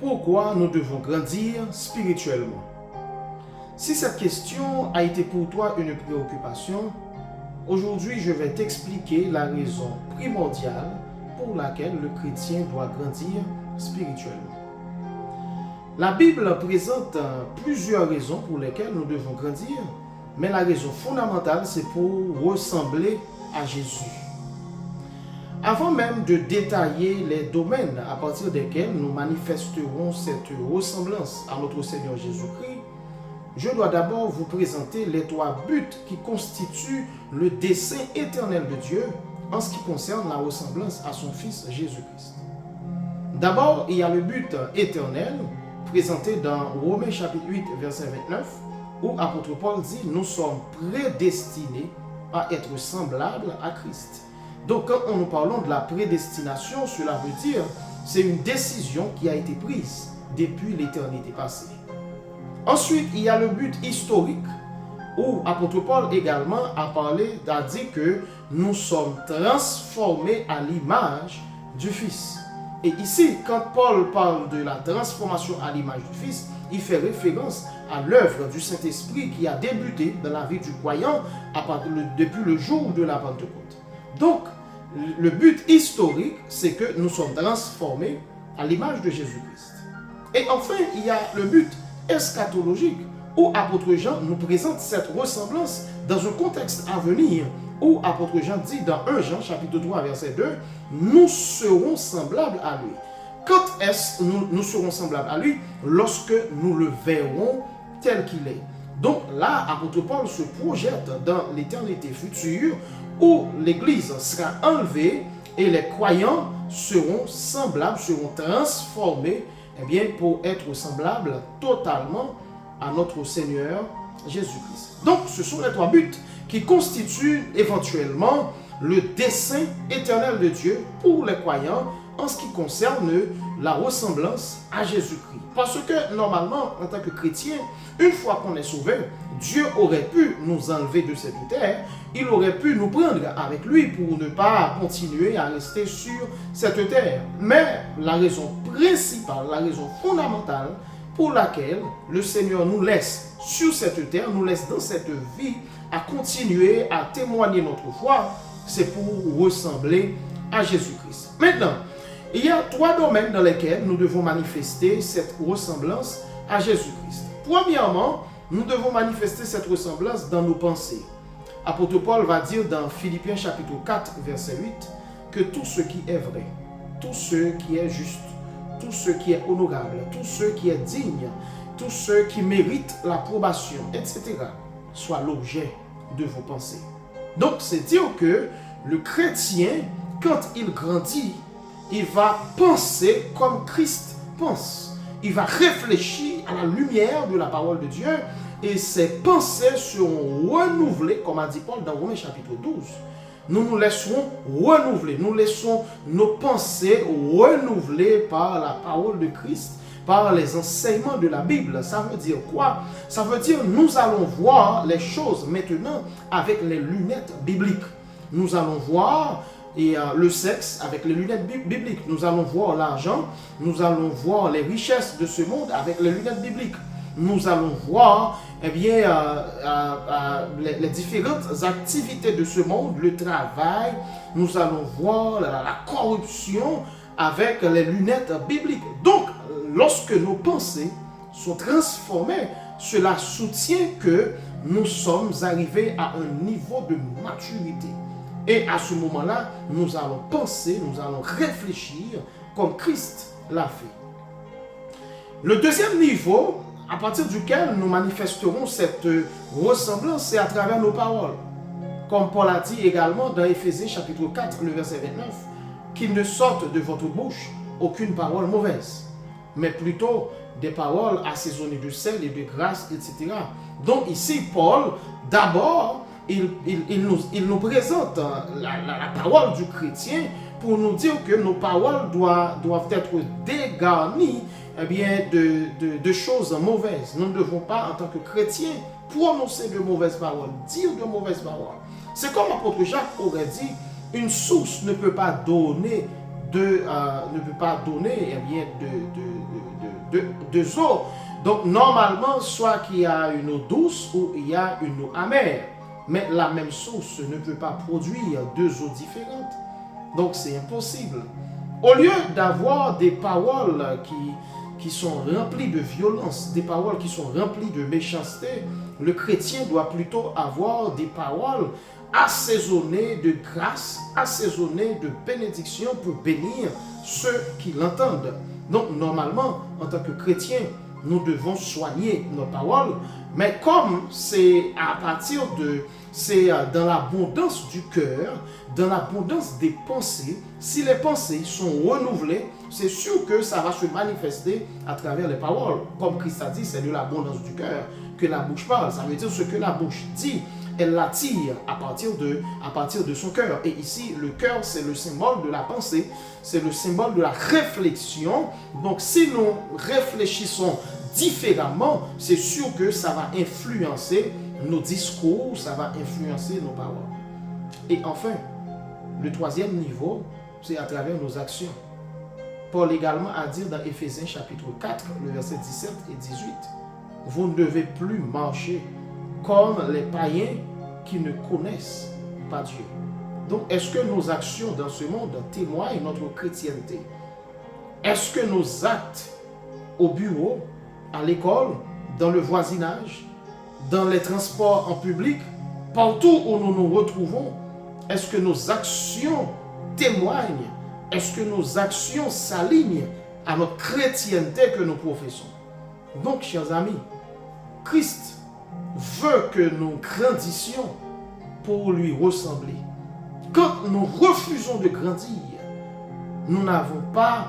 Pourquoi nous devons grandir spirituellement? Si cette question a été pour toi une préoccupation, aujourd'hui je vais t'expliquer la raison primordiale pour laquelle le chrétien doit grandir spirituellement. La Bible présente plusieurs raisons pour lesquelles nous devons grandir, mais la raison fondamentale, c'est pour ressembler à Jésus. Avant même de détailler les domaines à partir desquels nous manifesterons cette ressemblance à notre Seigneur Jésus-Christ, je dois d'abord vous présenter les trois buts qui constituent le dessein éternel de Dieu en ce qui concerne la ressemblance à son Fils Jésus-Christ. D'abord, il y a le but éternel présenté dans Romains chapitre 8, verset 29, où l'apôtre Paul dit « Nous sommes prédestinés à être semblables à Christ ». Donc, quand nous parlons de la prédestination, cela veut dire c'est une décision qui a été prise depuis l'éternité passée. Ensuite, il y a le but historique, où l'apôtre Paul également a dit que nous sommes transformés à l'image du Fils. Et ici, quand Paul parle de la transformation à l'image du Fils, il fait référence à l'œuvre du Saint-Esprit qui a débuté dans la vie du croyant depuis le jour de la Pentecôte. Donc, le but historique, c'est que nous sommes transformés à l'image de Jésus-Christ. Et enfin, il y a le but eschatologique, où apôtre Jean nous présente cette ressemblance dans un contexte à venir, où apôtre Jean dit dans 1 Jean chapitre 3 verset 2, nous serons semblables à lui. Quand est-ce que nous serons semblables à lui? Lorsque nous le verrons tel qu'il est. Donc là, apôtre Paul se projette dans l'éternité future où l'Église sera enlevée et les croyants seront semblables, seront transformés pour être semblables totalement à notre Seigneur Jésus-Christ. Donc ce sont les trois buts qui constituent éventuellement le dessein éternel de Dieu pour les croyants en ce qui concerne la ressemblance à Jésus-Christ. Parce que normalement, en tant que chrétien, une fois qu'on est sauvé, Dieu aurait pu nous enlever de cette terre, il aurait pu nous prendre avec lui pour ne pas continuer à rester sur cette terre. Mais la raison principale, la raison fondamentale pour laquelle le Seigneur nous laisse sur cette terre, nous laisse dans cette vie à continuer à témoigner notre foi, c'est pour ressembler à Jésus-Christ. Maintenant, il y a trois domaines dans lesquels nous devons manifester cette ressemblance à Jésus-Christ. Premièrement, nous devons manifester cette ressemblance dans nos pensées. Apôtre Paul va dire dans Philippiens chapitre 4, verset 8, que tout ce qui est vrai, tout ce qui est juste, tout ce qui est honorable, tout ce qui est digne, tout ce qui mérite l'approbation, etc., soit l'objet de vos pensées. Donc, c'est dire que le chrétien, quand il grandit, il va penser comme Christ pense. Il va réfléchir à la lumière de la parole de Dieu et ses pensées seront renouvelées, comme a dit Paul dans Romains chapitre 12. Nous nous laisserons renouveler, nous laissons nos pensées renouvelées par la parole de Christ, par les enseignements de la Bible. Ça veut dire quoi? Ça veut dire nous allons voir les choses maintenant avec les lunettes bibliques. Nous allons voir le sexe avec les lunettes bibliques. Nous allons voir l'argent, nous allons voir les richesses de ce monde avec les lunettes bibliques. Nous allons voir les différentes activités de ce monde, le travail, nous allons voir la corruption avec les lunettes bibliques. Donc, lorsque nos pensées sont transformées, cela soutient que nous sommes arrivés à un niveau de maturité. Et à ce moment-là, nous allons penser, nous allons réfléchir comme Christ l'a fait. Le deuxième niveau, à partir duquel nous manifesterons cette ressemblance, c'est à travers nos paroles. Comme Paul a dit également dans Éphésiens chapitre 4, le verset 29, qu'il ne sorte de votre bouche aucune parole mauvaise, mais plutôt des paroles assaisonnées de sel et de grâce, etc. Donc ici, Paul, d'abord, il nous présente la parole du chrétien pour nous dire que nos paroles doivent être dégarnies de choses mauvaises. Nous ne devons pas, en tant que chrétiens, prononcer de mauvaises paroles, dire de mauvaises paroles. C'est comme l'apôtre Jacques aurait dit, une source ne peut pas donner ne peut pas donner de eau. Donc normalement, soit qu'il y a une eau douce ou il y a une eau amère. Mais la même source ne peut pas produire deux eaux différentes. Donc c'est impossible. Au lieu d'avoir des paroles qui sont remplies de violence, des paroles qui sont remplies de méchanceté, le chrétien doit plutôt avoir des paroles assaisonnées de grâce, assaisonnées de bénédiction pour bénir ceux qui l'entendent. Donc normalement, en tant que chrétien, nous devons soigner nos paroles, mais comme c'est dans l'abondance du cœur, dans l'abondance des pensées, si les pensées sont renouvelées, c'est sûr que ça va se manifester à travers les paroles. Comme Christ a dit, c'est de l'abondance du cœur que la bouche parle. Ça veut dire ce que la bouche dit, elle l'attire à partir de son cœur. Et ici, le cœur, c'est le symbole de la pensée, c'est le symbole de la réflexion. Donc, si nous réfléchissons différemment, c'est sûr que ça va influencer nos discours, ça va influencer nos paroles. Et enfin, le troisième niveau, c'est à travers nos actions. Paul également a dit dans Éphésiens chapitre 4, le verset 17 et 18, « Vous ne devez plus marcher comme les païens qui ne connaissent pas Dieu. » Donc, est-ce que nos actions dans ce monde témoignent notre chrétienté? Est-ce que nos actes au bureau, à l'école, dans le voisinage, dans les transports en public, partout où nous nous retrouvons, est-ce que nos actions témoignent? Est-ce que nos actions s'alignent à notre chrétienté que nous professons? Donc, chers amis, Christ veut que nous grandissions pour lui ressembler. Quand nous refusons de grandir, nous n'avons pas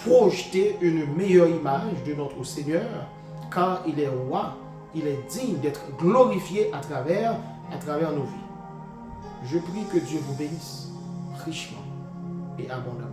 projeté une meilleure image de notre Seigneur, car il est roi, il est digne d'être glorifié à travers nos vies. Je prie que Dieu vous bénisse richement et abondamment.